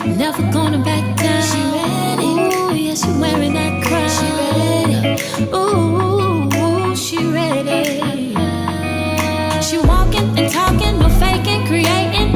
Never gonna back down. She ready. Ooh, yeah, she wearing that crown. She ready. Ooh, she ready. She walking and talking, no faking, creating.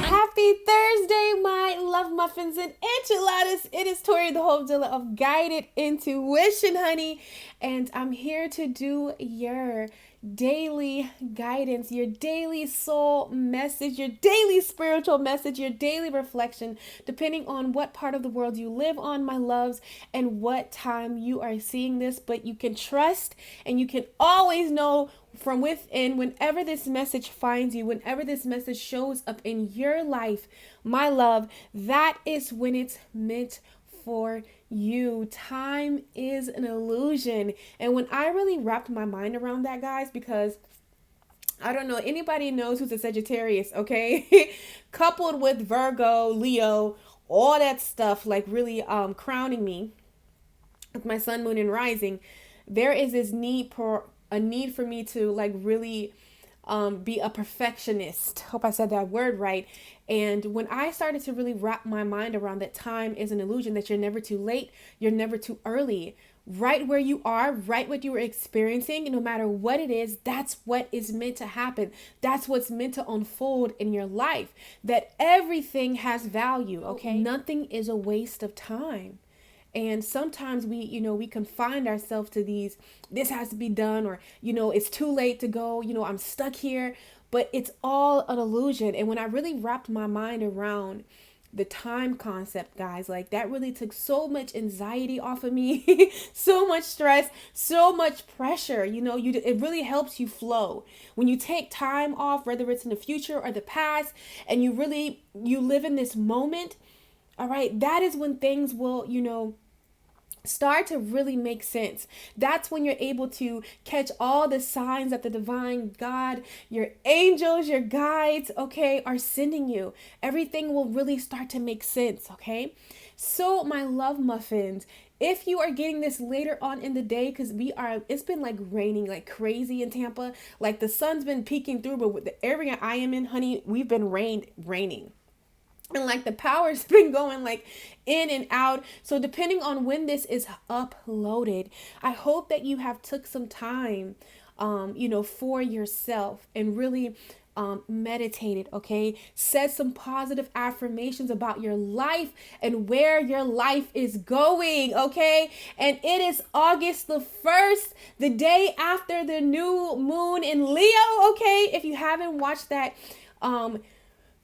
Happy Thursday, my love muffins and enchiladas. It is Tori, the hope dealer of Guided Intuition, honey. And I'm here to do your daily guidance, your daily soul message, your daily spiritual message, your daily reflection, depending on what part of the world you live on, my loves, and what time you are seeing this. But you can trust and you can always know from within, whenever this message finds you, whenever this message shows up in your life, my love, that is when it's meant for you. Time is an illusion. And when I really wrapped my mind around that, guys, because I don't know, anybody knows who's a Sagittarius, okay? Coupled with Virgo, Leo, all that stuff, like really crowning me with my sun, moon, and rising, there is this need for me to like really be a perfectionist. Hope I said that word right. And when I started to really wrap my mind around that time is an illusion, that you're never too late, you're never too early. Right where you are, right what you were experiencing, no matter what it is, that's what is meant to happen. That's what's meant to unfold in your life. That everything has value, okay? Nothing is a waste of time. And sometimes we confine ourselves to this has to be done, or, it's too late to go, I'm stuck here, but it's all an illusion. And when I really wrapped my mind around the time concept, guys, like that really took so much anxiety off of me, so much stress, so much pressure. It really helps you flow when you take time off, whether it's in the future or the past, and you live in this moment. All right, that is when things will, start to really make sense. That's when you're able to catch all the signs that the divine God, your angels, your guides, okay, are sending you. Everything will really start to make sense, okay? So my love muffins, if you are getting this later on in the day, because it's been like raining like crazy in Tampa. Like the sun's been peeking through, but with the area I am in, honey, we've been raining. And like the power's been going like in and out. So depending on when this is uploaded, I hope that you have took some time, for yourself and really meditated, okay? Said some positive affirmations about your life and where your life is going, okay? And it is August the 1st, the day after the new moon in Leo, okay? If you haven't watched that,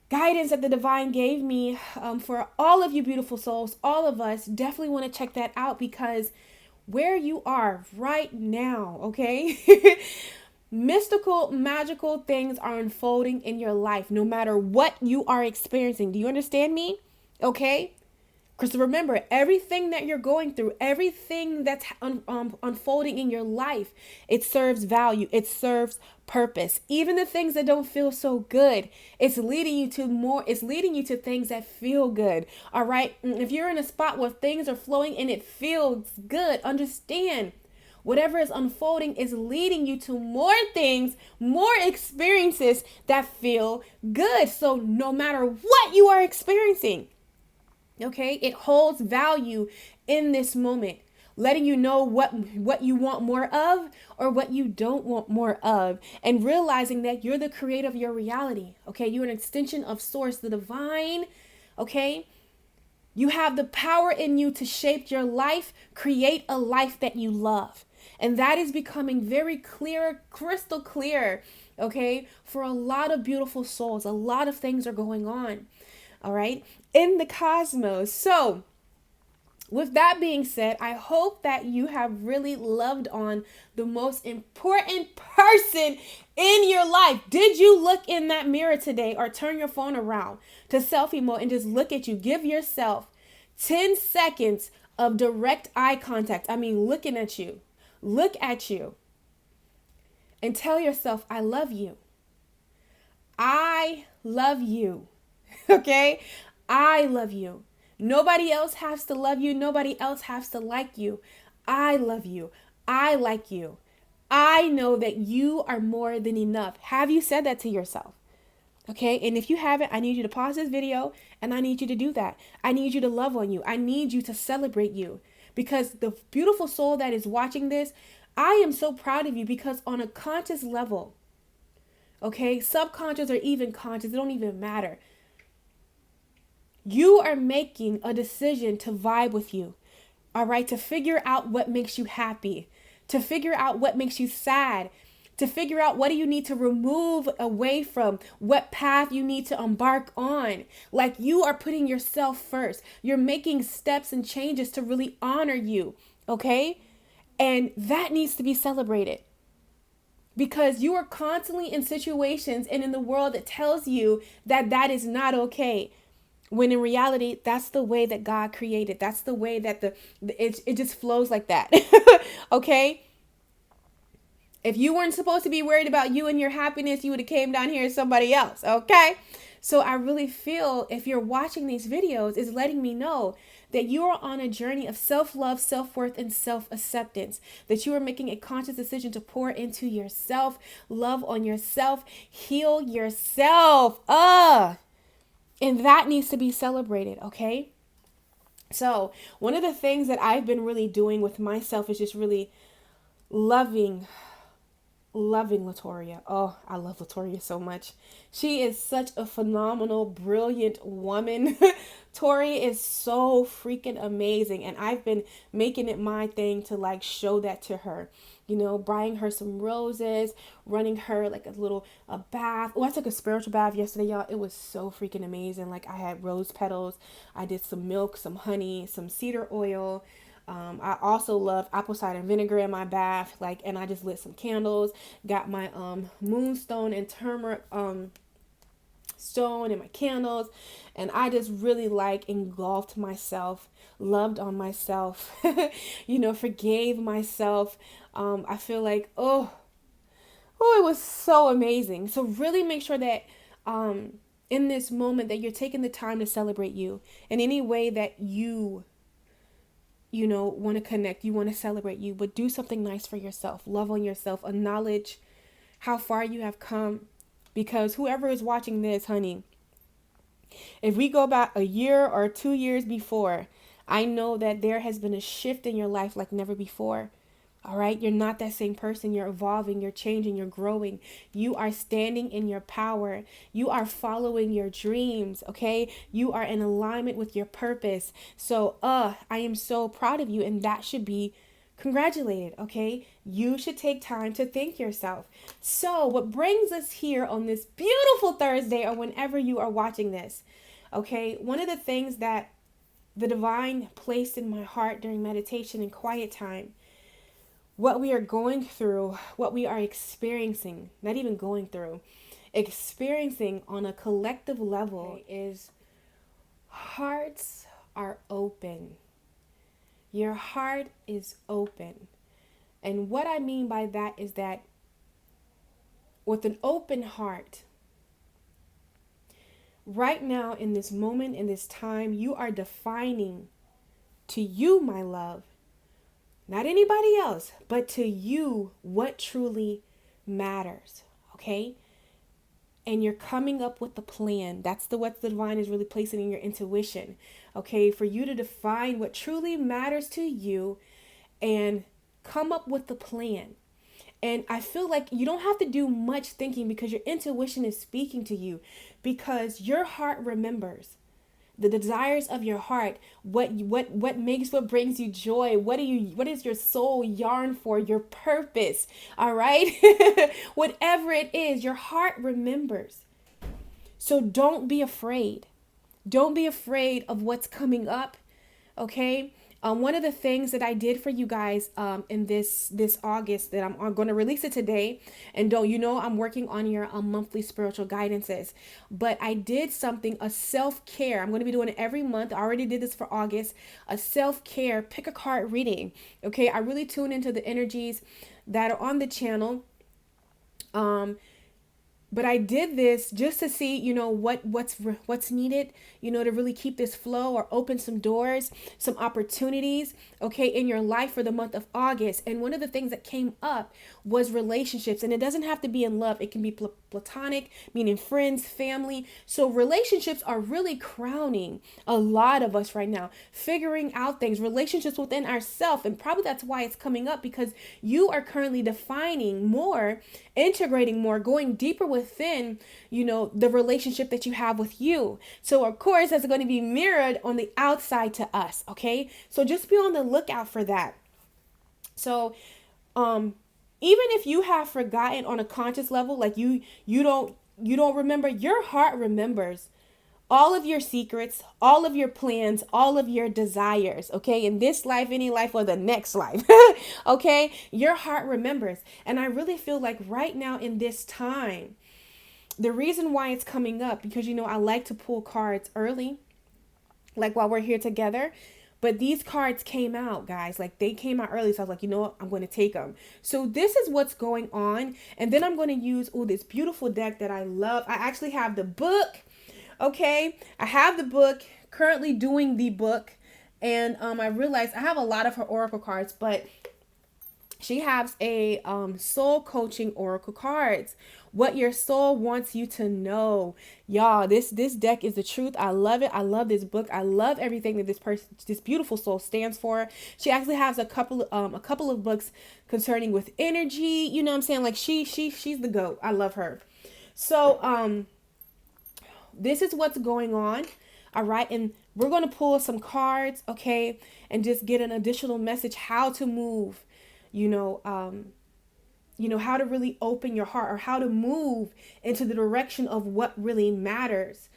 guidance that the divine gave me for all of you beautiful souls, all of us, definitely want to check that out, because where you are right now, okay, mystical, magical things are unfolding in your life, no matter what you are experiencing. Do you understand me? Okay. Because remember, everything that you're going through, everything that's unfolding in your life, it serves value. It serves purpose. Even the things that don't feel so good, it's leading you to more. It's leading you to things that feel good. All right. If you're in a spot where things are flowing and it feels good, understand whatever is unfolding is leading you to more things, more experiences that feel good. So no matter what you are experiencing, okay, it holds value in this moment, letting you know what you want more of or what you don't want more of, and realizing that you're the creator of your reality. Okay, you're an extension of source, the divine. Okay, you have the power in you to shape your life, create a life that you love. And that is becoming very clear, crystal clear, okay, for a lot of beautiful souls. A lot of things are going on, all right, in the cosmos. So with that being said, I hope that you have really loved on the most important person in your life. Did you look in that mirror today, or turn your phone around to selfie mode and just look at you? Give yourself 10 seconds of direct eye contact. I mean, looking at you. Look at you and tell yourself, I love you. I love you. Okay? I love you. Nobody else has to love you. Nobody else has to like you. I love you. I like you. I know that you are more than enough. Have you said that to yourself? Okay, and if you haven't, I need you to pause this video and I need you to do that. I need you to love on you. I need you to celebrate you, because the beautiful soul that is watching this, I am so proud of you, because on a conscious level, okay, subconscious or even conscious, it don't even matter. You are making a decision to vibe with you, all right, to figure out what makes you happy, to figure out what makes you sad, to figure out what do you need to remove away from, what path you need to embark on. Like, you are putting yourself first. You're making steps and changes to really honor you, okay? And that needs to be celebrated, because you are constantly in situations and in the world that tells you that that is not okay. When in reality, that's the way that God created. That's the way that it just flows like that. Okay? If you weren't supposed to be worried about you and your happiness, you would have came down here as somebody else, okay? So I really feel, if you're watching these videos, is letting me know that you are on a journey of self-love, self-worth, and self-acceptance. That you are making a conscious decision to pour into yourself, love on yourself, heal yourself. And that needs to be celebrated, okay? So one of the things that I've been really doing with myself is just really loving Latoria. Oh, I love Latoria so much. She is such a phenomenal, brilliant woman. Tori is so freaking amazing. And I've been making it my thing to like show that to her. You know, buying her some roses, running her like a bath. Oh, I took a spiritual bath yesterday, y'all. It was so freaking amazing. Like, I had rose petals. I did some milk, some honey, some cedar oil. I also love apple cider vinegar in my bath, like, and I just lit some candles, got my moonstone and turmeric stone in my candles, and I just really like engulfed myself, loved on myself, you know, forgave myself. I feel like, oh, it was so amazing. So really make sure that in this moment that you're taking the time to celebrate you in any way that you know, want to connect, you want to celebrate you, but do something nice for yourself. Love on yourself, acknowledge how far you have come, because whoever is watching this, honey, if we go back a year or 2 years before, I know that there has been a shift in your life like never before. All right. You're not that same person. You're evolving, you're changing, you're growing. You are standing in your power. You are following your dreams. Okay. You are in alignment with your purpose. So, I am so proud of you, and that should be congratulated. Okay. You should take time to thank yourself. So what brings us here on this beautiful Thursday, or whenever you are watching this, okay, one of the things that the divine placed in my heart during meditation and quiet time, what we are going through, what we are experiencing, not even going through, experiencing on a collective level, is hearts are open. Your heart is open. And what I mean by that is that with an open heart, right now in this moment, in this time, you are defining to you, my love, not anybody else, but to you, what truly matters, okay? And you're coming up with the plan. That's what the divine is really placing in your intuition, okay? For you to define what truly matters to you and come up with the plan. And I feel like you don't have to do much thinking, because your intuition is speaking to you, because your heart remembers. The desires of your heart, what brings you joy, what is your soul yearn for, your purpose, all right? Whatever it is, your heart remembers. So don't be afraid. Don't be afraid of what's coming up, okay? One of the things that I did for you guys in this August, that I'm going to release it today, and I'm working on your monthly spiritual guidances, but I did something, a self-care. I'm going to be doing it every month. I already did this for August, a self-care pick a card reading. Okay, I really tune into the energies that are on the channel. But I did this just to see, what's needed, to really keep this flow or open some doors, some opportunities, okay, in your life for the month of August. And one of the things that came up was relationships, and it doesn't have to be in love. It can be platonic, meaning friends, family. So relationships are really crowning a lot of us right now, figuring out things, relationships within ourselves. And probably that's why it's coming up, because you are currently defining more, integrating more, going deeper within, the relationship that you have with you. So of course, that's going to be mirrored on the outside to us. Okay. So just be on the lookout for that. So, even if you have forgotten on a conscious level, like you don't remember, your heart remembers all of your secrets, all of your plans, all of your desires, okay? In this life, any life, or the next life, okay? Your heart remembers. And I really feel like right now in this time, the reason why it's coming up, because, I like to pull cards early, like while we're here together. But these cards came out, guys. Like, they came out early. So I was like, you know what? I'm going to take them. So this is what's going on. And then I'm going to use, this beautiful deck that I love. I actually have the book. Okay. I have the book, currently doing the book. And I realized I have a lot of her oracle cards, but she has a soul coaching oracle cards. What your soul wants you to know. Y'all, this deck is the truth. I love it. I love this book. I love everything that this beautiful soul stands for. She actually has a couple of books concerning with energy. You know what I'm saying? Like she's the GOAT. I love her. So this is what's going on. All right, and we're going to pull some cards, okay, and just get an additional message how to move. How to really open your heart, or how to move into the direction of what really matters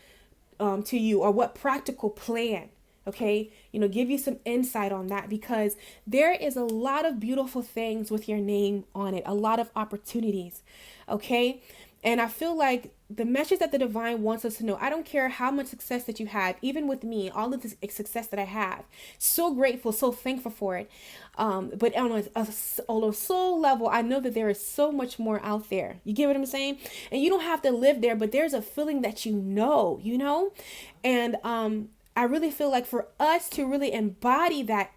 to you, or what practical plan. Okay, give you some insight on that, because there is a lot of beautiful things with your name on it, a lot of opportunities. Okay, and I feel like the message that the divine wants us to know, I don't care how much success that you have, even with me, all of the success that I have, so grateful, so thankful for it. But on a soul level, I know that there is so much more out there. You get what I'm saying? And you don't have to live there, but there's a feeling that and I really feel like for us to really embody that,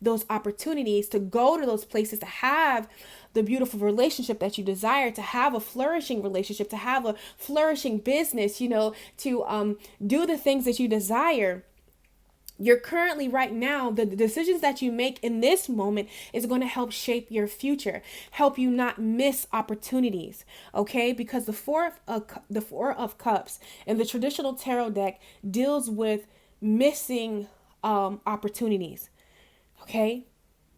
those opportunities, to go to those places, to have the beautiful relationship that you desire, to have a flourishing relationship, to have a flourishing business, to do the things that you desire. You're currently right now, the decisions that you make in this moment is going to help shape your future, help you not miss opportunities. Okay, because the four of cups in the traditional tarot deck deals with missing opportunities. Okay,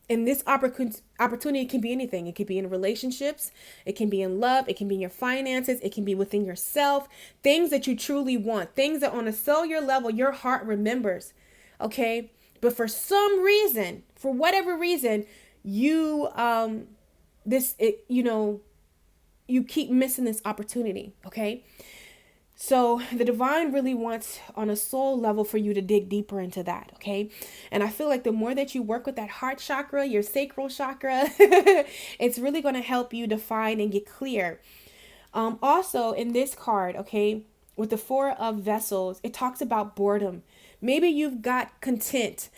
and this opportunity can be anything. It can be in relationships, it can be in love, it can be in your finances, it can be within yourself, things that you truly want, things that on a cellular level your heart remembers. Okay, but for some reason, for whatever reason, you you keep missing this opportunity. Okay, so the divine really wants on a soul level for you to dig deeper into that. Okay, and I feel like the more that you work with that heart chakra, your sacral chakra, it's really going to help you define and get clear. Also in this card, okay, with the Four of Vessels, it talks about boredom. Maybe you've got content.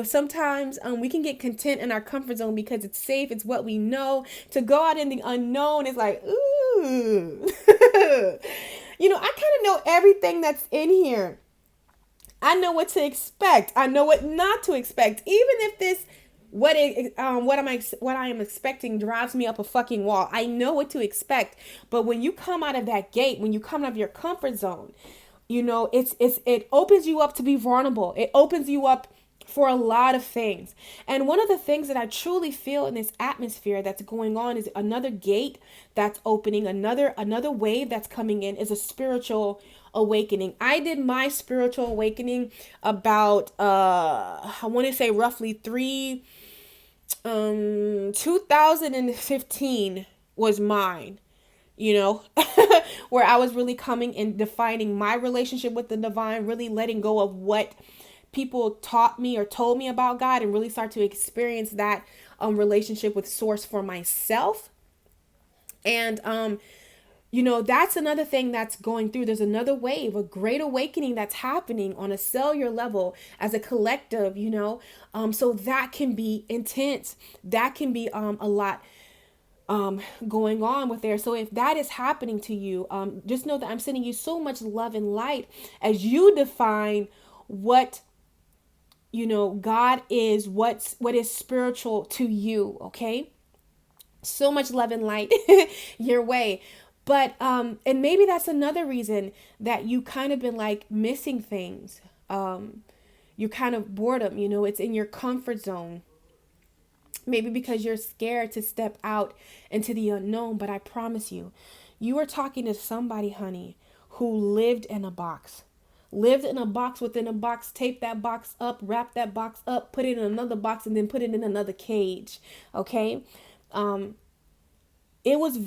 Sometimes we can get content in our comfort zone because it's safe. It's what we know. To go out in the unknown is like, ooh. I kind of know everything that's in here. I know what to expect. I know what not to expect. Even if this, what I am expecting drives me up a fucking wall. I know what to expect. But when you come out of that gate, when you come out of your comfort zone, it opens you up to be vulnerable. It opens you up for a lot of things. And one of the things that I truly feel in this atmosphere that's going on is another gate that's opening, another wave that's coming in is a spiritual awakening. I did my spiritual awakening about I want to say roughly 2015 was mine. Where I was really coming and defining my relationship with the divine, really letting go of what people taught me or told me about God, and really start to experience that relationship with source for myself. And That's another thing that's going through. There's another wave, a great awakening that's happening on a cellular level as a collective, so that can be intense. That can be a lot going on with there. So if that is happening to you, just know that I'm sending you so much love and light as you define what God is, what is spiritual to you. Okay, so much love and light your way. But and maybe that's another reason that you kind of been like missing things. You're kind of boredom, it's in your comfort zone. Maybe because you're scared to step out into the unknown. But I promise you, you are talking to somebody, honey, who lived in a box. Lived in a box within a box, taped that box up, wrapped that box up, put it in another box, and then put it in another cage. Okay? It was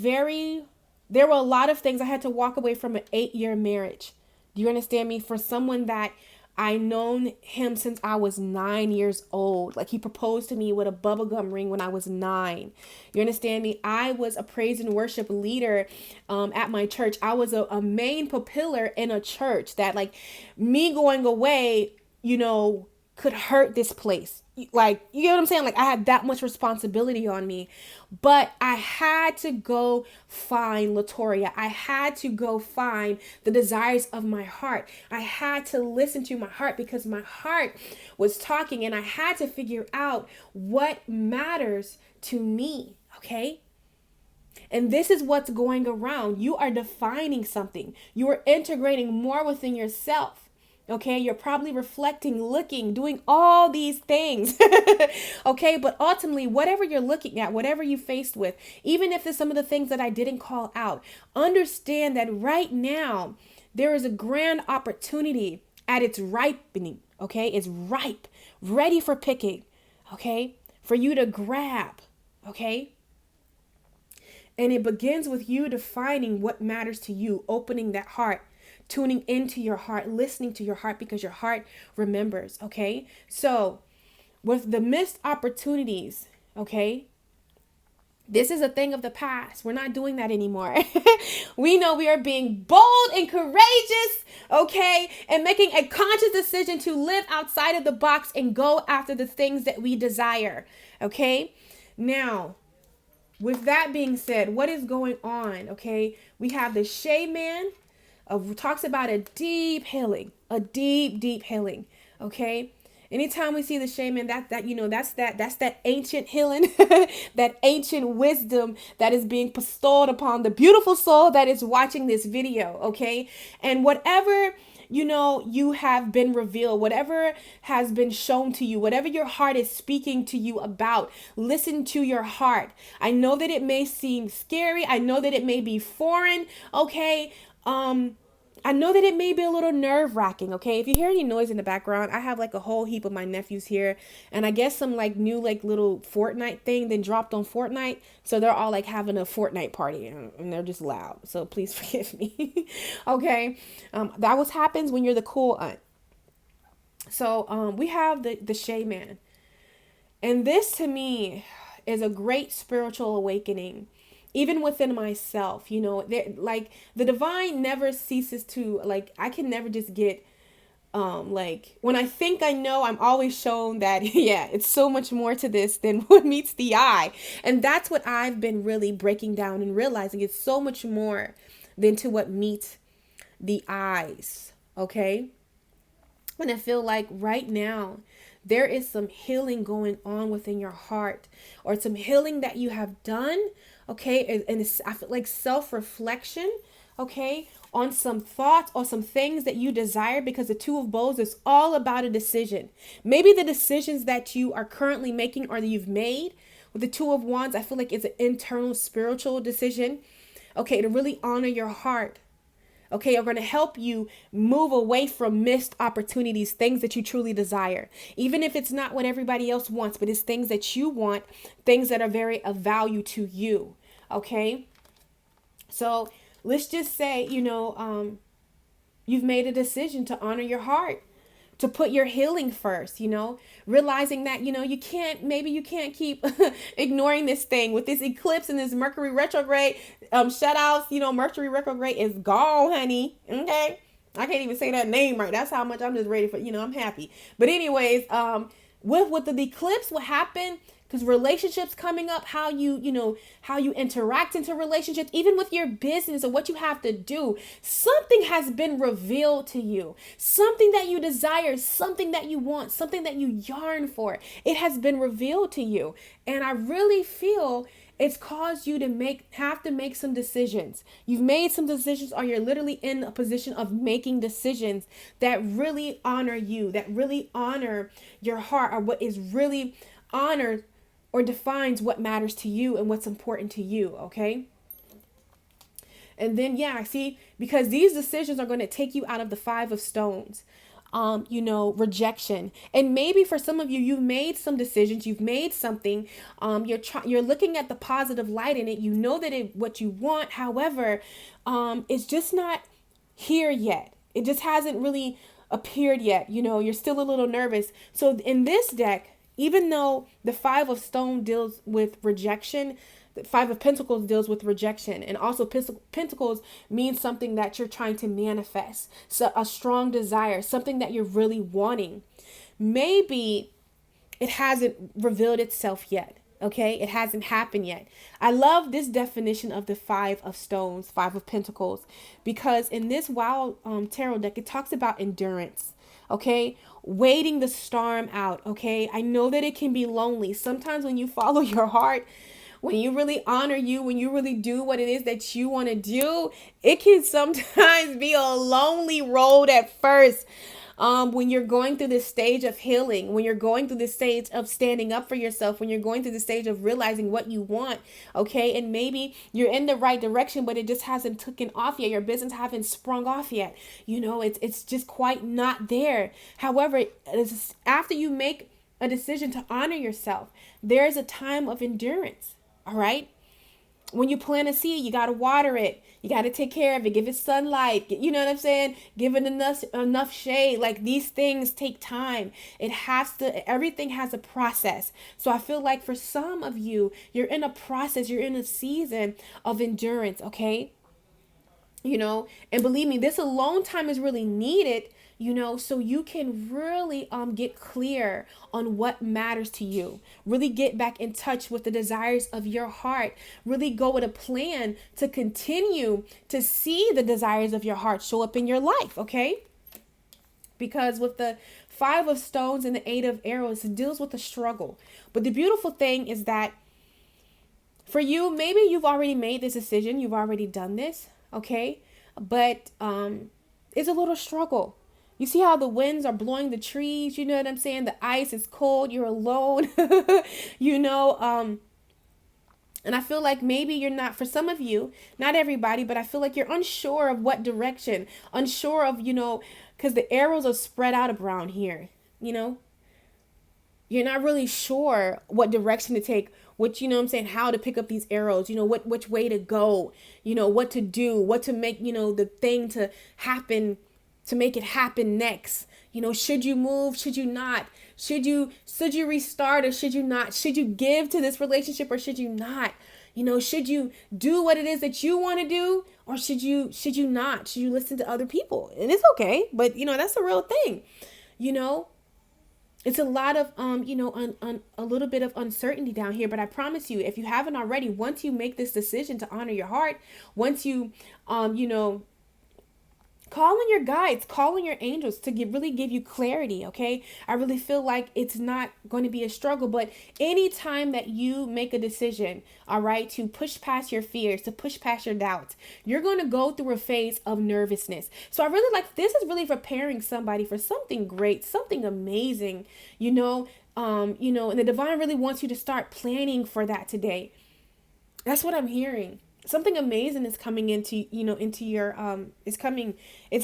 there were a lot of things. I had to walk away from an 8-year marriage. Do you understand me? For someone that I known him since I was 9 years old. Like, he proposed to me with a bubblegum ring when I was 9. You understand me? I was a praise and worship leader at my church. I was a main pillar in a church that, like, me going away, could hurt this place. Like, you know what I'm saying? Like, I had that much responsibility on me, but I had to go find Latoria. I had to go find the desires of my heart. I had to listen to my heart because my heart was talking, and I had to figure out what matters to me. Okay. And this is what's going around. You are defining something. You are integrating more within yourself. Okay, you're probably reflecting, looking, doing all these things. Okay, but ultimately, whatever you're looking at, whatever you faced with, even if there's some of the things that I didn't call out, understand that right now there is a grand opportunity at its ripening. Okay, it's ripe, ready for picking. Okay, for you to grab. Okay. And it begins with you defining what matters to you, opening that heart, tuning into your heart, listening to your heart, because your heart remembers. Okay. So with the missed opportunities, okay, this is a thing of the past. We're not doing that anymore. We know we are being bold and courageous, okay, and making a conscious decision to live outside of the box and go after the things that we desire. Okay. Now, with that being said, what is going on? Okay, we have the shaman talks about a deep healing, a deep healing. Okay, anytime we see the shaman, that's that ancient healing, that ancient wisdom that is being bestowed upon the beautiful soul that is watching this video. Okay, and whatever you have been revealed, whatever has been shown to you, whatever your heart is speaking to you about, listen to your heart. I know that it may seem scary. I know that it may be foreign. Okay. I know that it may be a little nerve-wracking, okay? If you hear any noise in the background, I have like a whole heap of my nephews here, and I guess some like new like little Fortnite thing then dropped on Fortnite, so they're all like having a Fortnite party, and they're just loud, so please forgive me. Okay, that what happens when you're the cool aunt. So we have the shaman, and this to me is a great spiritual awakening. Even within myself, like the divine never ceases to, like, I can never just get, like, when I think I know, I'm always shown that, yeah, it's so much more to this than what meets the eye. And that's what I've been really breaking down and realizing. It's so much more than to what meets the eyes. Okay. And I feel like right now, there is some healing going on within your heart, or some healing that you have done. Okay. And it's, I feel like self-reflection. Okay. On some thoughts or some things that you desire, because the Two of Bowls is all about a decision. Maybe the decisions that you are currently making or that you've made. With the Two of Wands, I feel like it's an internal spiritual decision. Okay. To really honor your heart. Okay, are going to help you move away from missed opportunities, things that you truly desire. Even if it's not what everybody else wants, but it's things that you want, things that are very of value to you. Okay, so let's just say, you've made a decision to honor your heart. to put your healing first, realizing that, maybe you can't keep ignoring this thing with this eclipse and this Mercury retrograde. Shout outs, Mercury retrograde is gone, honey. Okay. I can't even say that name right. That's how much I'm just ready for, I'm happy. But anyways, with the eclipse, what happened, because relationships coming up, how you interact into relationships, even with your business and what you have to do, something has been revealed to you, something that you desire, something that you want, something that you yearn for. It has been revealed to you. And I really feel it's caused you to have to make some decisions. You've made some decisions, or you're literally in a position of making decisions that really honor you, that really honor your heart, or what is really honored or defines what matters to you and what's important to you, okay? And then, see, because these decisions are going to take you out of the Five of Stones. Rejection. And maybe for some of you, you've made some decisions, you've made something, you're looking at the positive light in it, that what you want, however, it's just not here yet. It just hasn't really appeared yet. You're still a little nervous. So in this deck, even though the Five of Stone deals with rejection, the Five of Pentacles deals with rejection, and also Pentacles means something that you're trying to manifest. So a strong desire, something that you're really wanting. Maybe it hasn't revealed itself yet. Okay, it hasn't happened yet. I love this definition of the Five of Stones, Five of Pentacles, because in this Wild Tarot deck, it talks about endurance. Okay, waiting the storm out. Okay, I know that it can be lonely. Sometimes when you follow your heart, when you really honor you, when you really do what it is that you want to do, it can sometimes be a lonely road at first. When you're going through this stage of healing, when you're going through this stage of standing up for yourself, when you're going through the stage of realizing what you want, okay, and maybe you're in the right direction, but it just hasn't taken off yet. Your business haven't sprung off yet. It's just quite not there. However, after you make a decision to honor yourself, there's a time of endurance. All right. When you plant a seed, you got to water it. You got to take care of it. Give it sunlight. You know what I'm saying? Give it enough shade. Like, these things take time. Everything has a process. So I feel like for some of you, you're in a process. You're in a season of endurance. Okay. And believe me, this alone time is really needed, so you can really get clear on what matters to you. Really get back in touch with the desires of your heart. Really go with a plan to continue to see the desires of your heart show up in your life, okay? Because with the Five of Stones and the Eight of Arrows, it deals with the struggle. But the beautiful thing is that for you, maybe you've already made this decision. You've already done this, okay? But it's a little struggle. You see how the winds are blowing the trees? You know what I'm saying? The ice is cold. You're alone. And I feel like maybe you're not, for some of you, not everybody, but I feel like you're unsure of what direction, unsure of, because the arrows are spread out around here, You're not really sure what direction to take, how to pick up these arrows, which way to go, what to do, what to make, the thing to happen, to make it happen next. Should you move? Should you not? Should you restart, or should you not? Should you give to this relationship, or should you not? Should you do what it is that you want to do, or should you not? Should you listen to other people? And it's okay, but that's a real thing. It's a lot of, a little bit of uncertainty down here. But I promise you, if you haven't already, once you make this decision to honor your heart, once you, call on your guides, call on your angels to really give you clarity, okay? I really feel like it's not going to be a struggle, but anytime that you make a decision, all right, to push past your fears, to push past your doubts, you're going to go through a phase of nervousness. So I really like, this is really preparing somebody for something great, something amazing, and the divine really wants you to start planning for that today. That's what I'm hearing. Something amazing is coming into your, it's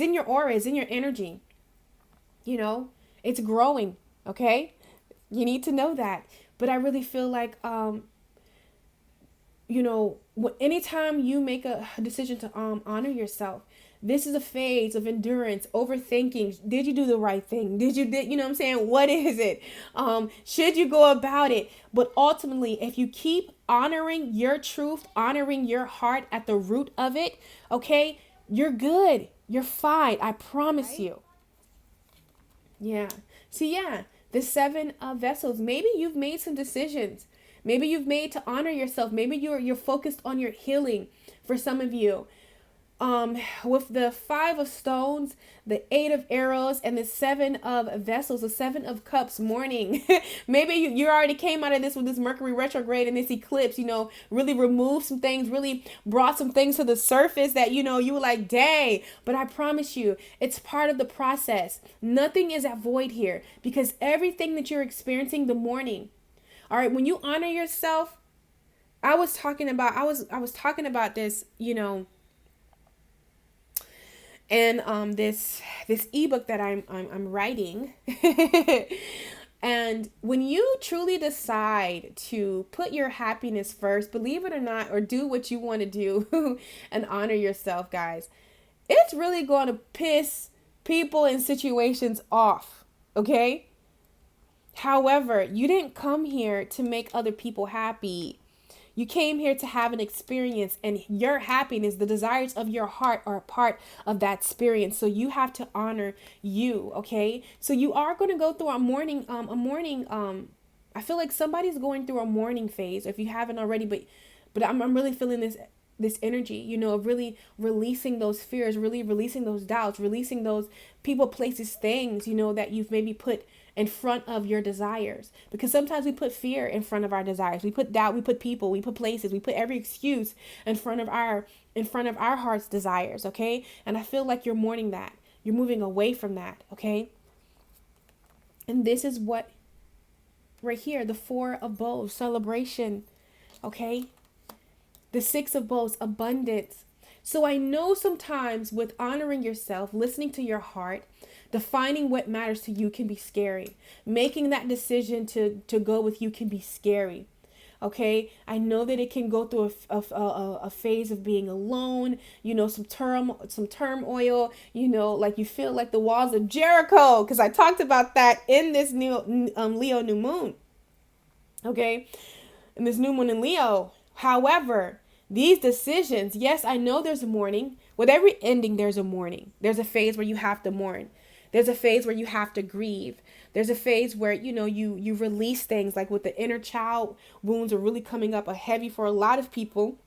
in your aura, it's in your energy, it's growing. Okay. You need to know that. But I really feel like, anytime you make a decision to honor yourself, this is a phase of endurance, overthinking. Did you do the right thing? You know what I'm saying? What is it? Should you go about it? But ultimately, if you keep honoring your truth, honoring your heart at the root of it, okay, you're good. You're fine. I promise you. Yeah. So yeah, the 7 vessels. Maybe you've made some decisions. Maybe you've made to honor yourself. Maybe you're focused on your healing. For some of you, with the 5 of stones, the 8 of arrows, and the 7 of vessels, the 7 of cups morning. Maybe you already came out of this with this Mercury retrograde and this eclipse, really removed some things, really brought some things to the surface that, you were like, dang. But I promise you, it's part of the process. Nothing is at void here, because everything that you're experiencing the morning, all right, when you honor yourself, I was talking about this, and this ebook that I'm writing. And when you truly decide to put your happiness first, believe it or not, or do what you want to do and honor yourself, guys, it's really going to piss people and situations off, okay? However, you didn't come here to make other people happy. You came here to have an experience, and your happiness, the desires of your heart, are a part of that experience. So you have to honor you, okay? So you are going to go through a mourning. I feel like somebody's going through a mourning phase, if you haven't already. But I'm really feeling this energy, of really releasing those fears, really releasing those doubts, releasing those people, places, things, that you've maybe put in front of your desires. Because sometimes we put fear in front of our desires. We put doubt, we put people, we put places, we put every excuse in front of our heart's desires, okay? And I feel like you're mourning that. You're moving away from that, okay? And this is what right here, the 4 of bowls, celebration, okay? The 6 of bowls, abundance. So I know sometimes with honoring yourself, listening to your heart, defining what matters to you can be scary. Making that decision to go with you can be scary. Okay, I know that it can go through a phase of being alone, some turmoil, like you feel like the walls of Jericho, because I talked about that in this new Leo new moon. Okay, in this new moon in Leo. However, these decisions, yes, I know there's a mourning. With every ending, there's a mourning. There's a phase where you have to mourn. There's a phase where you have to grieve. There's a phase where, you release things, like with the inner child wounds are really coming up heavy for a lot of people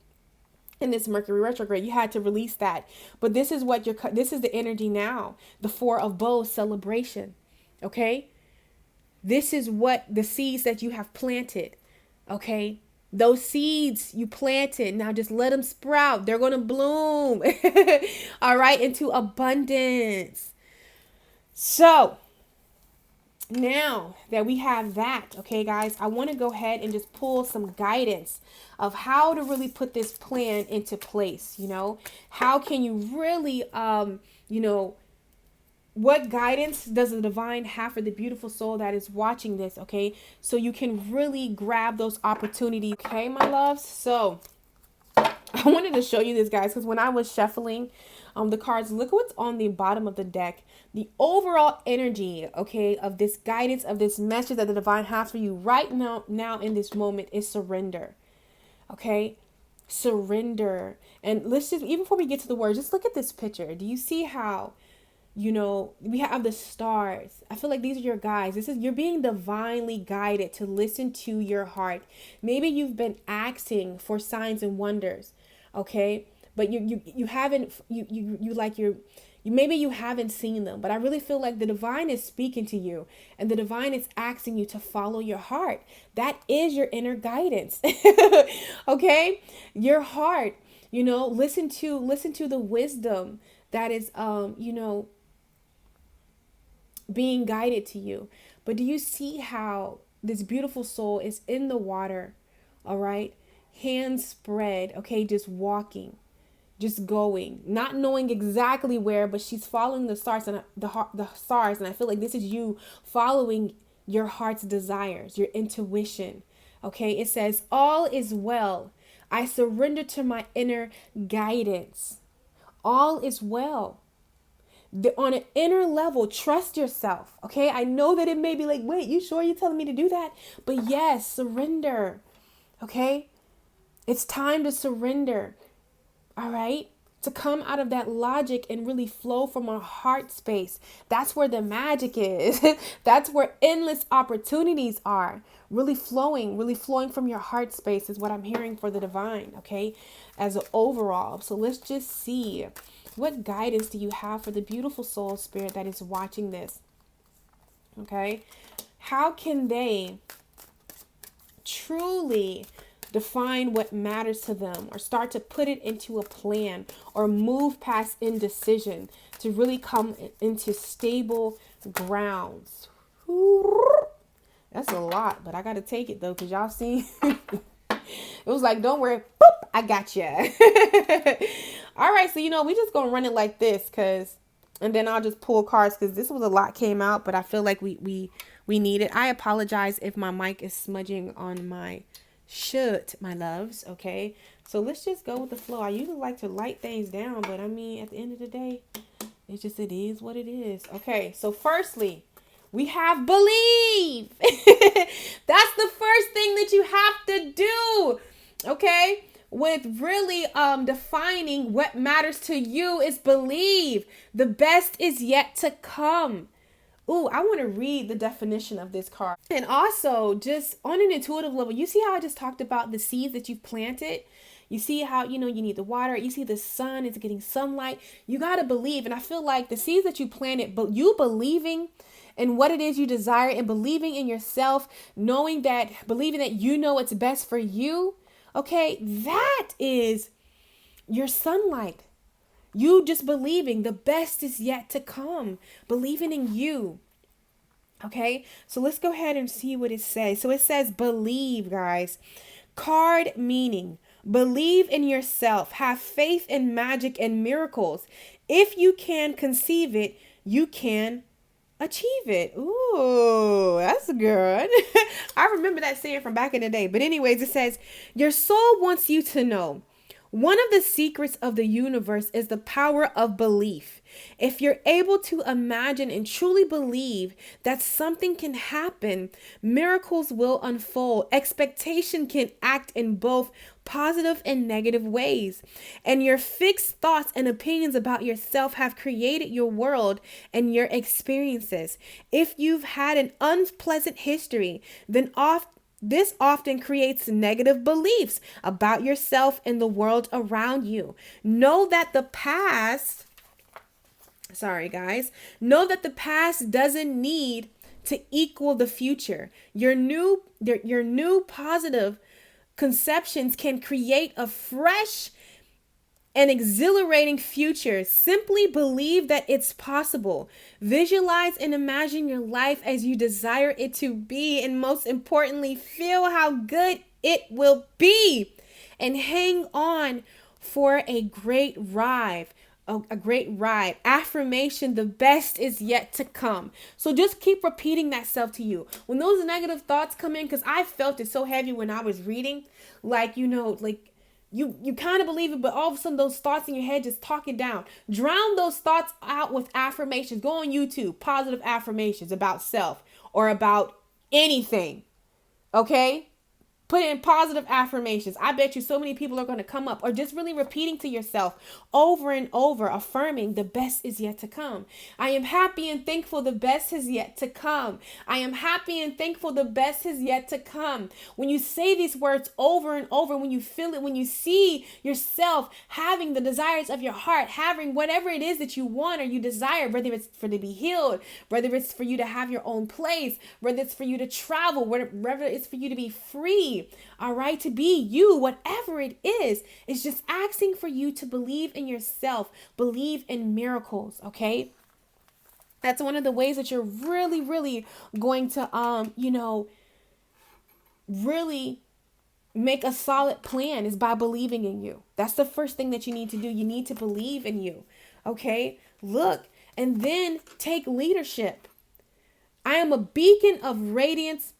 in this Mercury retrograde. You had to release that. But this is this is the energy now. The 4 of bowls, celebration. Okay. This is what the seeds that you have planted. Okay. Those seeds you planted, now just let them sprout. They're going to bloom. All right. Into abundance. So now that we have that, okay, guys, I want to go ahead and just pull some guidance of how to really put this plan into place. How can you really, what guidance does the divine have for the beautiful soul that is watching this, okay? So you can really grab those opportunities, okay, my loves? So I wanted to show you this, guys, because when I was shuffling the cards, look what's on the bottom of the deck. The overall energy, okay, of this guidance, of this message that the divine has for you right now in this moment is surrender. Okay? Surrender. And let's just, even before we get to the words, just look at this picture. Do you see how, we have the stars? I feel like these are your guides. You're being divinely guided to listen to your heart. Maybe you've been asking for signs and wonders, okay? But you haven't, maybe you haven't seen them, but I really feel like the divine is speaking to you, and the divine is asking you to follow your heart. That is your inner guidance. Okay? Your heart, listen to the wisdom that is, being guided to you. But do you see how this beautiful soul is in the water? All right. Hands spread. Okay. Just walking, just going, not knowing exactly where, but she's following the stars and the stars. And I feel like this is you following your heart's desires, your intuition. Okay. It says, all is well. I surrender to my inner guidance. All is well. On an inner level, trust yourself. Okay. I know that it may be like, wait, you sure you're telling me to do that? But yes, surrender. Okay. It's time to surrender. All right. To come out of that logic and really flow from our heart space. That's where the magic is. That's where endless opportunities are. Really flowing from your heart space is what I'm hearing for the divine. Okay. As an overall. So let's just see. What guidance do you have for the beautiful soul spirit that is watching this? Okay. How can they truly define what matters to them, or start to put it into a plan, or move past indecision to really come into stable grounds? That's a lot, but I got to take it though, because y'all see, it was like, don't worry, boop, I got you. All right, so we just gonna run it like this, and then I'll just pull cards, because this was a lot came out, but I feel like we need it. I apologize if my mic is smudging on my shirt, my loves. Okay, so let's just go with the flow. I usually like to light things down, but I mean, at the end of the day, it is what it is. Okay, so firstly, we have believe. That's the first thing that you have to do. Okay, with really defining what matters to you is believe. The best is yet to come. Ooh, I want to read the definition of this card. And also, just on an intuitive level, you see how I just talked about the seeds that you've planted? You see how, you need the water. You see the sun is getting sunlight. You got to believe. And I feel like the seeds that you planted, but you believing in what it is you desire, and believing in yourself, believing that you know it's best for you. Okay, that is your sunlight. You just believing the best is yet to come. Believing in you. Okay, so let's go ahead and see what it says. So it says believe, guys. Card meaning believe in yourself. Have faith in magic and miracles. If you can conceive it, you can achieve it. Ooh, that's good. I remember that saying from back in the day. But anyways, it says your soul wants you to know. One of the secrets of the universe is the power of belief. If you're able to imagine and truly believe that something can happen, miracles will unfold. Expectation can act in both positive and negative ways. And your fixed thoughts and opinions about yourself have created your world and your experiences. If you've had an unpleasant history, then this often creates negative beliefs about yourself and the world around you. Know that the past doesn't need to equal the future. Your new positive conceptions can create a fresh and exhilarating future. Simply believe that it's possible. Visualize and imagine your life as you desire it to be. And most importantly, feel how good it will be. And hang on for a great ride. A great ride. Affirmation, the best is yet to come. So just keep repeating that self to you. When those negative thoughts come in, because I felt it so heavy when I was reading, you kind of believe it, but all of a sudden those thoughts in your head just talk it down. Drown those thoughts out with affirmations. Go on YouTube, positive affirmations about self or about anything. Okay? Put in positive affirmations. I bet you so many people are going to come up, or just really repeating to yourself over and over, affirming the best is yet to come. I am happy and thankful the best is yet to come. I am happy and thankful the best is yet to come. When you say these words over and over, when you feel it, when you see yourself having the desires of your heart, having whatever it is that you want or you desire, whether it's for to be healed, whether it's for you to have your own place, whether it's for you to travel, whether it's for you to be free, all right, to be you, whatever it is, it's just asking for you to believe in yourself, believe in miracles, okay? That's one of the ways that you're really, really going to, really make a solid plan is by believing in you. That's the first thing that you need to do. You need to believe in you, okay? Look, and then take leadership. I am a beacon of radiance,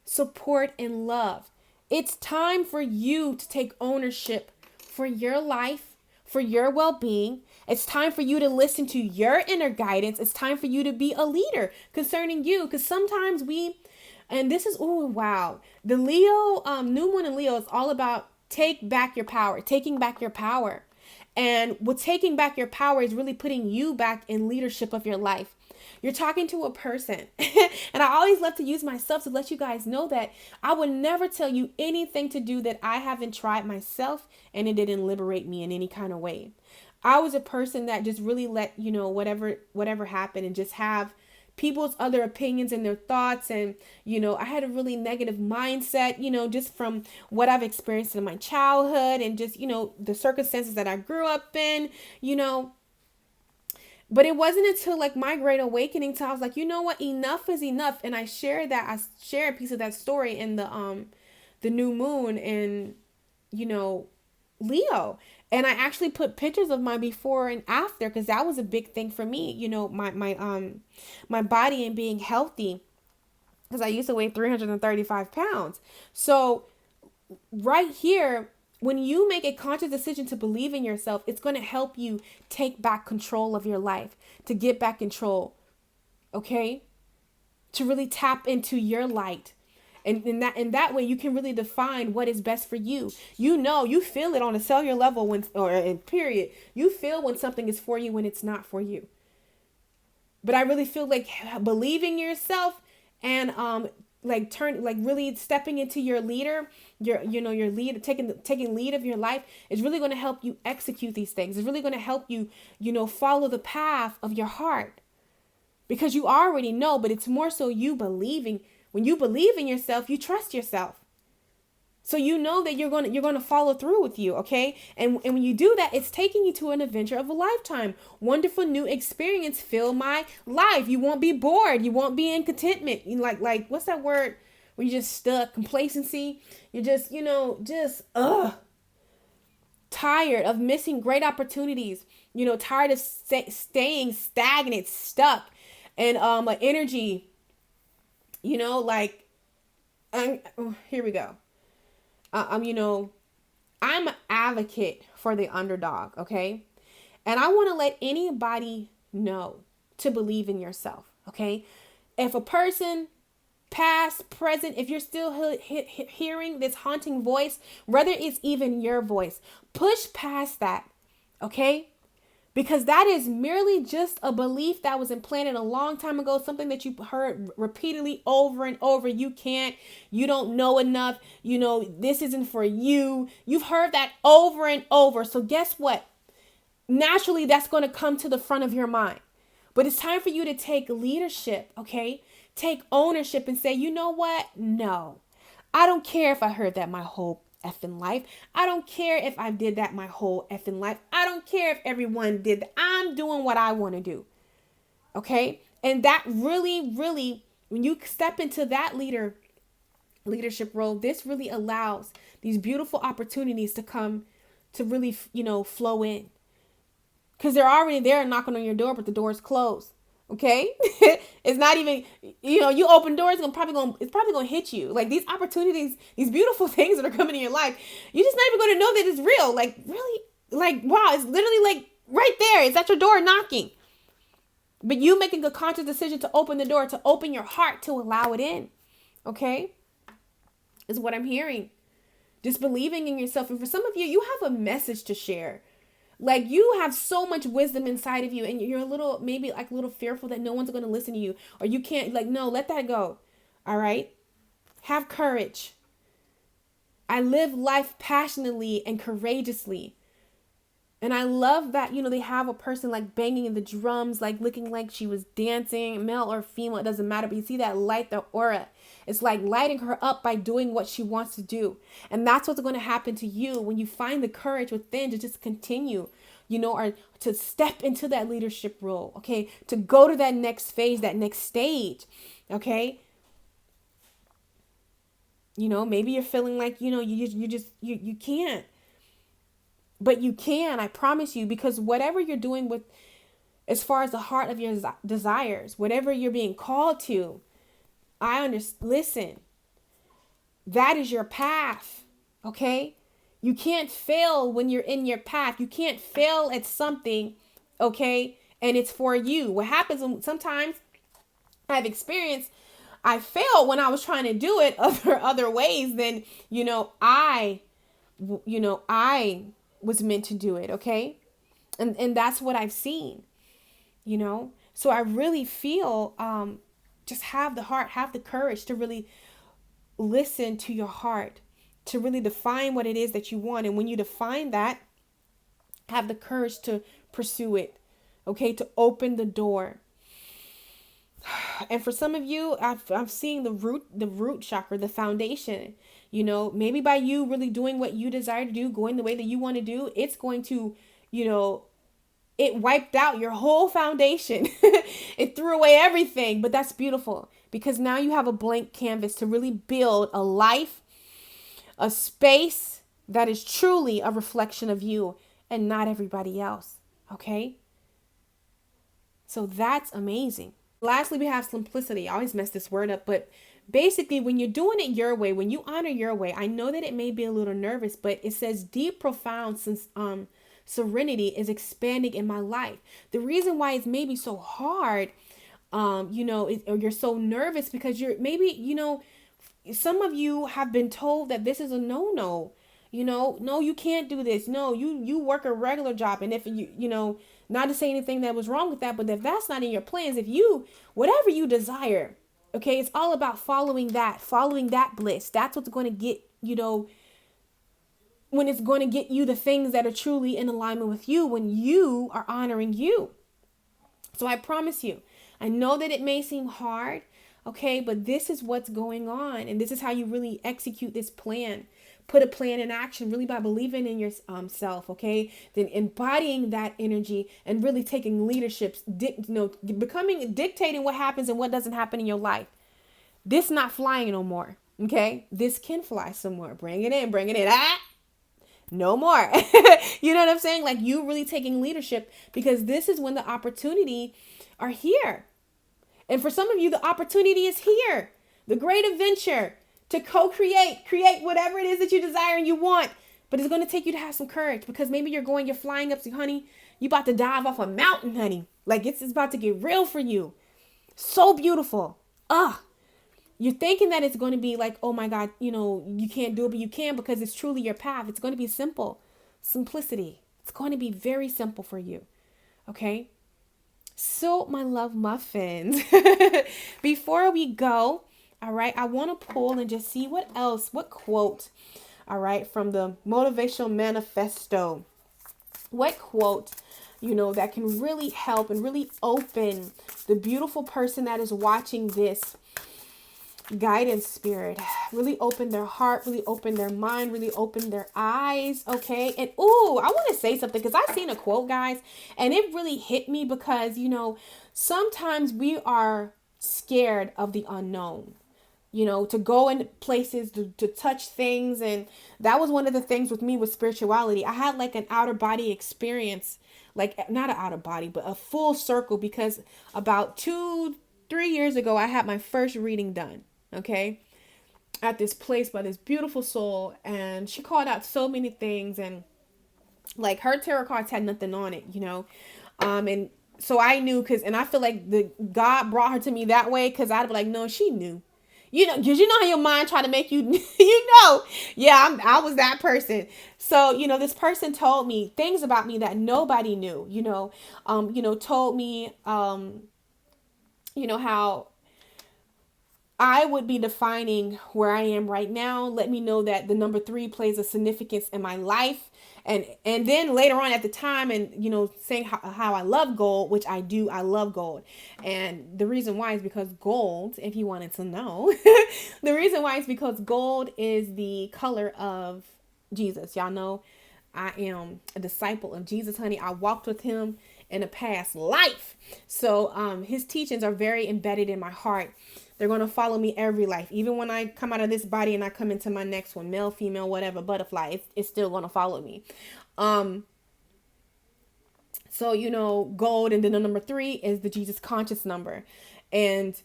support, and love. It's time for you to take ownership for your life, for your well-being. It's time for you to listen to your inner guidance. It's time for you to be a leader concerning you. Because sometimes and this is, oh, wow. The Leo, new moon in Leo is all about taking back your power. And what taking back your power is really putting you back in leadership of your life. You're talking to a person. And I always love to use myself to let you guys know that I would never tell you anything to do that I haven't tried myself and it didn't liberate me in any kind of way. I was a person that just really let, whatever happened and just have people's other opinions and their thoughts. And, I had a really negative mindset, just from what I've experienced in my childhood and just, the circumstances that I grew up in, But it wasn't until like my great awakening till I was like, you know what, enough is enough. And I shared a piece of that story in the new moon in, Leo. And I actually put pictures of my before and after, because that was a big thing for me, my body and being healthy, because I used to weigh 335 pounds. So right here, when you make a conscious decision to believe in yourself, it's going to help you take back control of your life, to get back control, okay? To really tap into your light. And in that way, you can really define what is best for you. You feel it on a cellular level or in period. You feel when something is for you, when it's not for you. But I really feel like believing yourself and really stepping into your leader, your lead, taking lead of your life is really going to help you execute these things. It's really going to help you, follow the path of your heart, because you already know, but it's more so you believing. When you believe in yourself, you trust yourself. So you know that you're going to follow through with you, okay? And when you do that, it's taking you to an adventure of a lifetime. Wonderful new experience, fill my life. You won't be bored. You won't be in contentment. Like what's that word where you just stuck? Complacency. You're just, tired of missing great opportunities. Tired of staying stagnant, stuck, and energy. Here we go. I'm an advocate for the underdog, okay? And I want to let anybody know to believe in yourself, okay? If a person, past, present, if you're still hearing this haunting voice, whether it's even your voice, push past that, okay? Because that is merely just a belief that was implanted a long time ago, something that you heard repeatedly over and over. You don't know enough, this isn't for you. You've heard that over and over. So guess what? Naturally, that's going to come to the front of your mind. But it's time for you to take leadership, okay? Take ownership and say, you know what? No, I don't care if I heard that my whole effing life. I don't care if I did that my whole effing life. I don't care if everyone did that. I'm doing what I want to do. Okay? And that really, really, when you step into that leadership role, this really allows these beautiful opportunities to come to really, flow in. Because they're already there knocking on your door, but the door's closed. Okay? It's not even, you open doors, it's probably going to hit you. Like these opportunities, these beautiful things that are coming in your life, you're just not even going to know that it's real. Like really, like, wow, it's literally like right there. It's at your door knocking. But you making a conscious decision to open the door, to open your heart, to allow it in. Okay? Is what I'm hearing. Just believing in yourself. And for some of you, you have a message to share. Like you have so much wisdom inside of you, and you're maybe a little fearful that no one's going to listen to you, or you can't, no, let that go. All right. Have courage. I live life passionately and courageously. And I love that, they have a person like banging in the drums, like looking like she was dancing, male or female, it doesn't matter. But you see that light, the aura. It's like lighting her up by doing what she wants to do. And that's what's going to happen to you when you find the courage within to just continue, or to step into that leadership role. Okay. To go to that next phase, that next stage. Okay. Maybe you're feeling like, you can't. But you can, I promise you, because whatever you're doing with, as far as the heart of your desires, whatever you're being called to, listen, That is your path. Okay? You can't fail when you're in your path. You can't fail at something, okay? And it's for you. What happens when sometimes I've experienced I failed when I was trying to do it other ways than, I was meant to do it, okay? And that's what I've seen. So I really feel just have the heart, have the courage to really listen to your heart, to really define what it is that you want. And when you define that, have the courage to pursue it, okay? To open the door. And for some of you, I'm seeing the root chakra, the foundation. Maybe by you really doing what you desire to do, going the way that you want to do, it's going to, it wiped out your whole foundation. It threw away everything, but that's beautiful because now you have a blank canvas to really build a life, a space that is truly a reflection of you and not everybody else. Okay? So that's amazing. Lastly, we have simplicity. I always mess this word up, but basically when you're doing it your way, when you honor your way, I know that it may be a little nervous, but it says deep, profound serenity is expanding in my life. The reason why it's maybe so hard, or you're so nervous because you're maybe, some of you have been told that this is a no. No, you can't do this. No, you work a regular job. And if not to say anything that was wrong with that, but if that's not in your plans, whatever you desire, okay, it's all about following that bliss. That's what's going to get, when it's going to get you the things that are truly in alignment with you, when you are honoring you. So I promise you, I know that it may seem hard, okay, but this is what's going on. And this is how you really execute this plan. Put a plan in action really by believing in yourself, okay? Then embodying that energy and really taking leadership, dictating what happens and what doesn't happen in your life. This not flying no more, okay? This can fly somewhere. Bring it in. No more. You know what I'm saying? Like you really taking leadership because this is when the opportunity are here. And for some of you, the opportunity is here. The great adventure to create whatever it is that you desire and you want. But it's going to take you to have some courage because maybe you're flying up to, honey, you about to dive off a mountain, honey. Like it's about to get real for you. So beautiful. You're thinking that it's going to be like, oh my God, you can't do it, but you can because it's truly your path. It's going to be simple. Simplicity. It's going to be very simple for you. Okay? So my love muffins, before we go, all right, I want to pull and just see what quote, all right, from the Motivational Manifesto, what quote, that can really help and really open the beautiful person that is watching this guidance spirit, really open their heart, really open their mind, really open their eyes. Okay. And I want to say something because I've seen a quote, guys, and it really hit me because, sometimes we are scared of the unknown, to go in places, to touch things. And that was one of the things with me with spirituality. I had like an outer body experience, like not an outer body, but a full circle, because about 2-3 years ago, I had my first reading done. Okay, at this place by this beautiful soul, and she called out so many things, and like her tarot cards had nothing on it, and so I knew, and I feel like God brought her to me that way, because I'd be like, no, she knew, because how your mind try to make you, yeah, I was that person. So this person told me things about me that nobody knew, told me how I would be defining where I am right now. Let me know that the number 3 plays a significance in my life. And then later on at the time, and, saying how I love gold, which I do. I love gold. And the reason why is because gold, if you wanted to know, the reason why is because gold is the color of Jesus. Y'all know I am a disciple of Jesus, honey. I walked with him in a past life. So his teachings are very embedded in my heart. They're going to follow me every life. Even when I come out of this body and I come into my next one, male, female, whatever, butterfly, it's still going to follow me. So, gold, and then the number 3 is the Jesus conscious number. And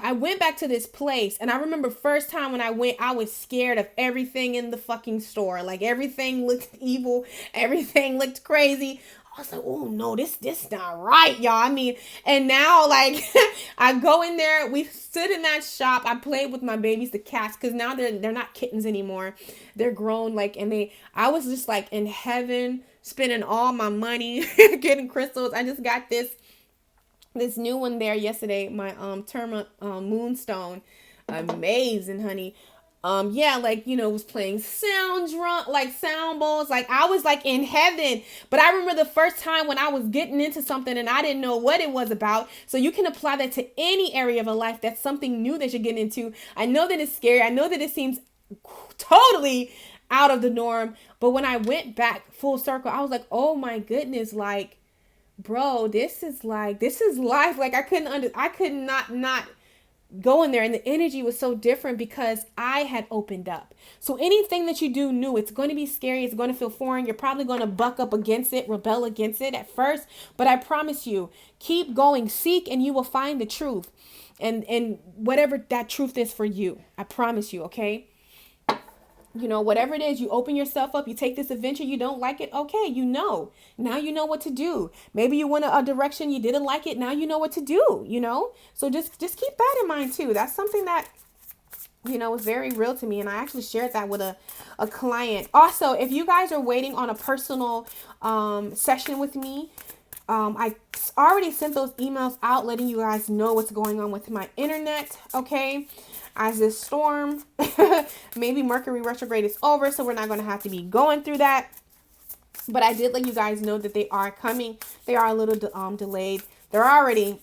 I went back to this place, and I remember first time when I went, I was scared of everything in the fucking store. Like, everything looked evil, everything looked crazy. I was like, oh no, this not right, y'all. I mean, and now, like, I go in there, we sit in that shop. I played with my babies, the cats, because now they're not kittens anymore. They're grown, like, and I was just like in heaven, spending all my money, getting crystals. I just got this new one there yesterday, my Terma moonstone. Amazing, honey. Yeah, like, was playing sound bowls. Like, I was like in heaven. But I remember the first time when I was getting into something and I didn't know what it was about. So you can apply that to any area of a life. That's something new that you're getting into. I know that it's scary. I know that it seems totally out of the norm. But when I went back full circle, I was like, oh my goodness, like, bro, this is life. Like, I could not go in there, and the energy was so different because I had opened up. So anything that you do new, it's going to be scary. It's going to feel foreign. You're probably going to buck up against it, rebel against it at first. But I promise you, keep going, seek, and you will find the truth. And whatever that truth is for you, I promise you, okay? Whatever it is, you open yourself up, you take this adventure, you don't like it, okay, now you know what to do. Maybe you went a direction, you didn't like it, now you know what to do, So just keep that in mind too. That's something that, is very real to me. And I actually shared that with a client. Also, if you guys are waiting on a personal session with me, I already sent those emails out letting you guys know what's going on with my internet, okay? As this storm, maybe Mercury retrograde is over, so we're not going to have to be going through that. But I did let you guys know that they are coming. They are a little delayed. They're already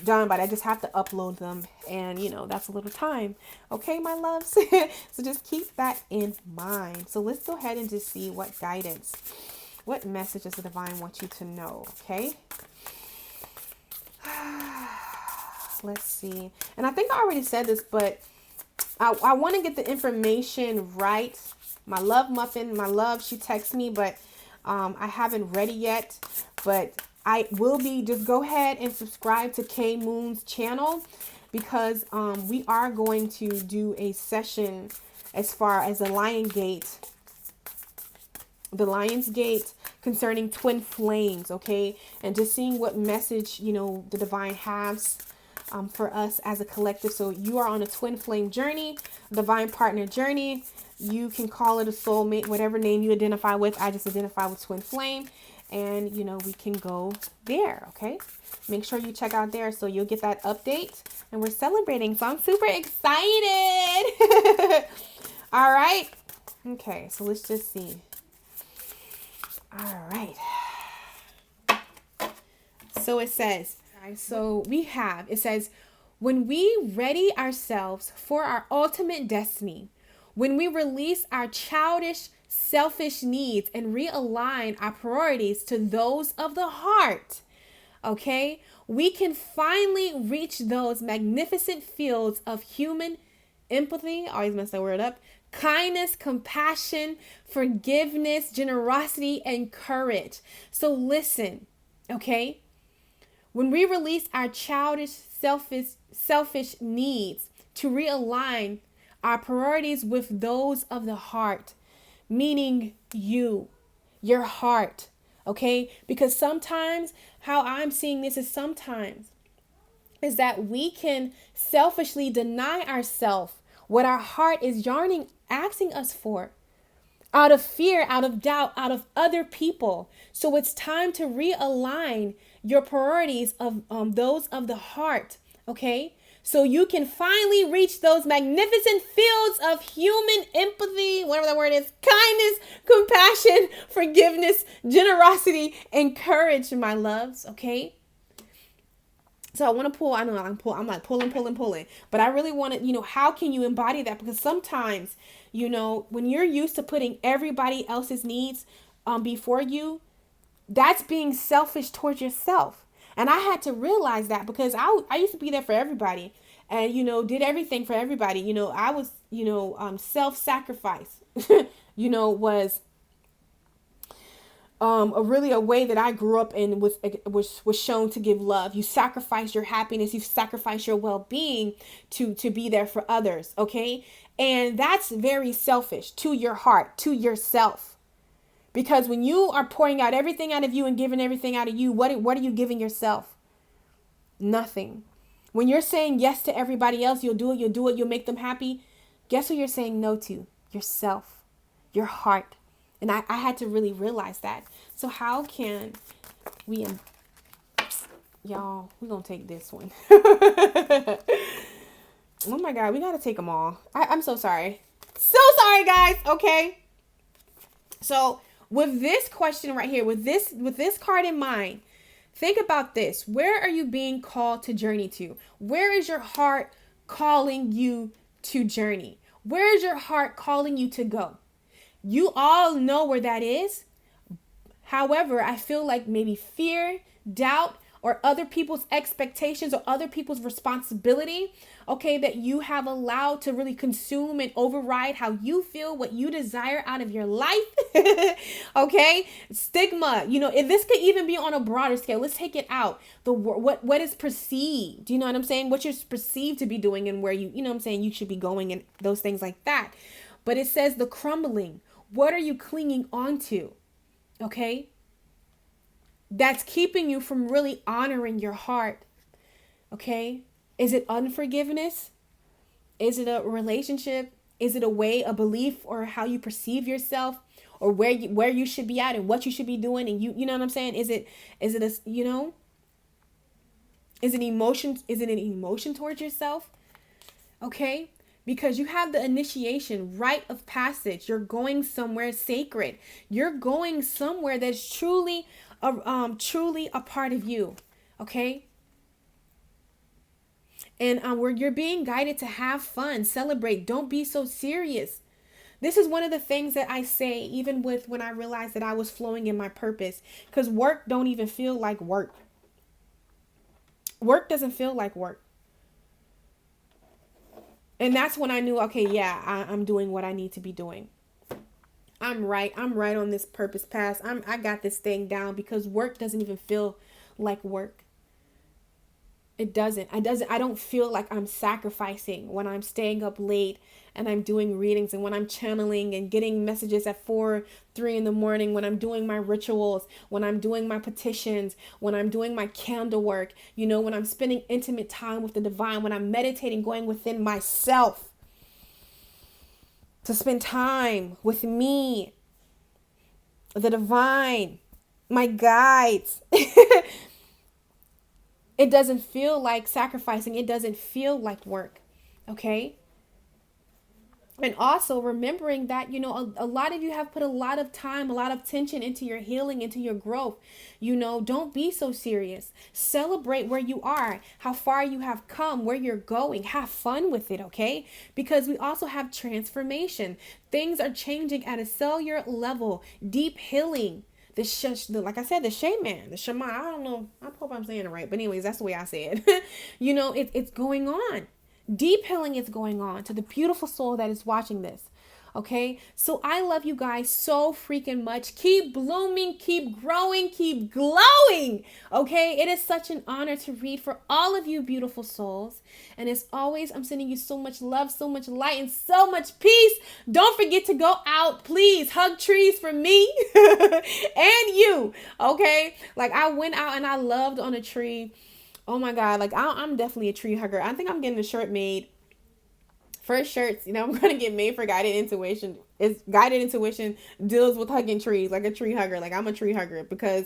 done, but I just have to upload them, and that's a little time. Okay, my loves. So just keep that in mind. So let's go ahead and just see what guidance, what messages the divine wants you to know. Okay. Let's see. And I think I already said this, but I want to get the information right. My love muffin, she texts me, but I haven't read it yet. But I will be, just go ahead and subscribe to K Moon's channel, because we are going to do a session as far as the Lion's Gate concerning twin flames, okay? And just seeing what message, the divine has for us as a collective. So you are on a twin flame journey, divine partner journey. You can call it a soulmate, whatever name you identify with. I just identify with twin flame, and we can go there. Okay, make sure you check out there so you'll get that update. And we're celebrating, so I'm super excited. All right, okay, so let's just see. All right, so it says, it says, when we ready ourselves for our ultimate destiny, when we release our childish, selfish needs and realign our priorities to those of the heart, okay, we can finally reach those magnificent fields of human empathy, I always mess that word up, kindness, compassion, forgiveness, generosity, and courage. So listen, okay? When we release our childish, selfish needs to realign our priorities with those of the heart, meaning your heart, okay? Because sometimes, how I'm seeing this is that we can selfishly deny ourselves what our heart is asking us for, out of fear, out of doubt, out of other people. So it's time to realign your priorities of those of the heart, okay? So you can finally reach those magnificent fields of human empathy, whatever that word is, kindness, compassion, forgiveness, generosity, and courage, my loves, okay? So I want to pull, I'm like pulling, but I really want to, how can you embody that? Because sometimes, when you're used to putting everybody else's needs before you, that's being selfish towards yourself. And I had to realize that, because I used to be there for everybody and, did everything for everybody. I was, self-sacrifice, was a way that I grew up in was shown to give love. You sacrifice your happiness, you sacrifice your well-being to be there for others, okay? And that's very selfish to your heart, to yourself. Because when you are pouring out everything out of you and giving everything out of you, what are you giving yourself? Nothing. When you're saying yes to everybody else, you'll do it, you'll make them happy. Guess who you're saying no to? Yourself, your heart. And I had to really realize that. So how can we, y'all, we're going to take this one. Oh my God, we got to take them all. I'm so sorry. So sorry, guys. Okay. So with this question right here, with this card in mind, think about this. Where are you being called to journey to? Where is your heart calling you to journey? Where is your heart calling you to go? You all know where that is. However, I feel like maybe fear, doubt, or other people's expectations or other people's responsibility, okay, that you have allowed to really consume and override how you feel, what you desire out of your life. Okay, stigma, if this could even be on a broader scale, let's take it out. What is perceived, you know what I'm saying? What you're perceived to be doing and where you know what I'm saying, you should be going and those things like that. But it says the crumbling. What are you clinging onto? Okay, that's keeping you from really honoring your heart. Okay, is it unforgiveness? Is it a relationship? Is it a belief, or how you perceive yourself, or where you should be at and what you should be doing? And you know what I'm saying? Is it is it an emotion towards yourself? Okay, because you have the initiation, rite of passage. You're going somewhere sacred. You're going somewhere that's truly a part of you. Okay. And where you're being guided to have fun, celebrate, don't be so serious. This is one of the things that I say, even when I realized that I was flowing in my purpose, because work don't even feel like work. Work doesn't feel like work. And that's when I knew, okay, yeah, I'm doing what I need to be doing. I'm right on this purpose path. I got this thing down, because work doesn't even feel like work. It doesn't. I don't feel like I'm sacrificing when I'm staying up late and I'm doing readings, and when I'm channeling and getting messages at 3 in the morning, when I'm doing my rituals, when I'm doing my petitions, when I'm doing my candle work, when I'm spending intimate time with the divine, when I'm meditating, going within myself to spend time with me, the divine, my guides. It doesn't feel like sacrificing. It doesn't feel like work. Okay. And also remembering that, a lot of you have put a lot of time, a lot of tension into your healing, into your growth. Don't be so serious. Celebrate where you are, how far you have come, where you're going. Have fun with it, okay? Because we also have transformation. Things are changing at a cellular level, deep healing. Like I said, the shaman, the shaman, I don't know. I hope I'm saying it right. But anyways, that's the way I say it. It's going on. Deep healing is going on to the beautiful soul that is watching this. Okay, so I love you guys so freaking much. Keep blooming, keep growing, keep glowing. Okay, it is such an honor to read for all of you beautiful souls. And as always, I'm sending you so much love, so much light, and so much peace. Don't forget to go out. Please hug trees for me and you. Okay, like I went out and I loved on a tree. Oh my God, like I'm definitely a tree hugger. I think I'm getting a shirt made. First shirts, I'm going to get made for Guided Intuition. Guided Intuition deals with hugging trees, like a tree hugger. Like I'm a tree hugger, because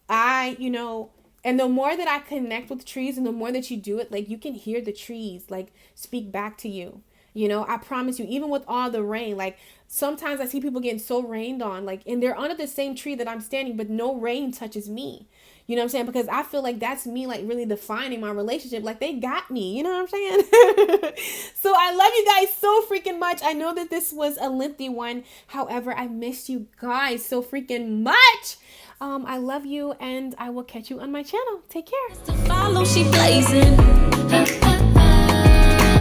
and the more that I connect with trees and the more that you do it, like you can hear the trees like speak back to you. I promise you, even with all the rain, like sometimes I see people getting so rained on, like, and they're under the same tree that I'm standing, but no rain touches me. You know what I'm saying? Because I feel like that's me, like really defining my relationship. Like they got me, you know what I'm saying? So I love you guys so freaking much. I know that this was a lengthy one. However, I missed you guys so freaking much. I love you, and I will catch you on my channel. Take care. To follow, she blazing.